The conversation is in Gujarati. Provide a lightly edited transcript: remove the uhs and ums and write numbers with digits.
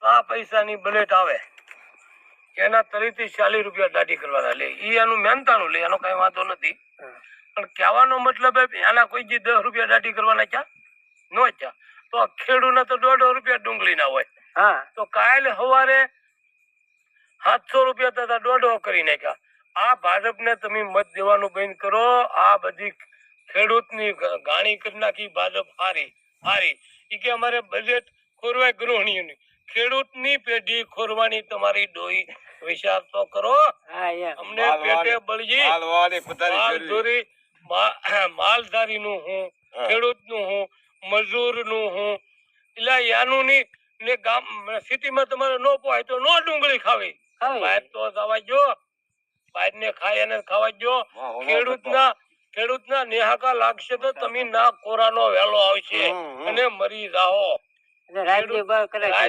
આ પૈસાની બલેટ આવે એના 30 થી 40 રૂપિયા દાઢી કરવાના લે. ઈ એનું મહેનતાણું લે, એનો કઈ વાંધો નથી. પણ કહેવાનો મતલબ એના કોઈ જી 10 રૂપિયા દાઢી કરવાના ક્યાં નો ક્યાં. તો ખેડૂને તો 1.5 રૂપિયા ડુંગળી ના હોય. તો કાલ સવારે 700 રૂપિયા થતા 1.5 કરી નાખ્યા. આ ભાજપને તમે મત દેવાનું બંધ કરો. આ બધી ખેડૂતની ગાણી કરી નાખી ભાજપ હારી હારી. ઈ કે અમારે બજેટ ખોરવાય ગૃહિણીઓની. ખેડૂતની પેઢી ખોરવાની તમારી ડોઈ વિચાર તો કરો. અમને પેટે બળજી માલધોરી માલધારી નું હું, ખેડૂત નું હું, મજૂર નું હું. એટલે યાનું ની ને ગામ સિટીમાં તમારે નો પોહાય તો નો ડુંગળી ખાવી. બહાર તો જવા જો, બહાર ને ખાય એને ખાવા જો. ખેડૂતના નેહાકા લાગશે તો તમે ના કોરાનો વેલો આવશે અને મરી જાઓ.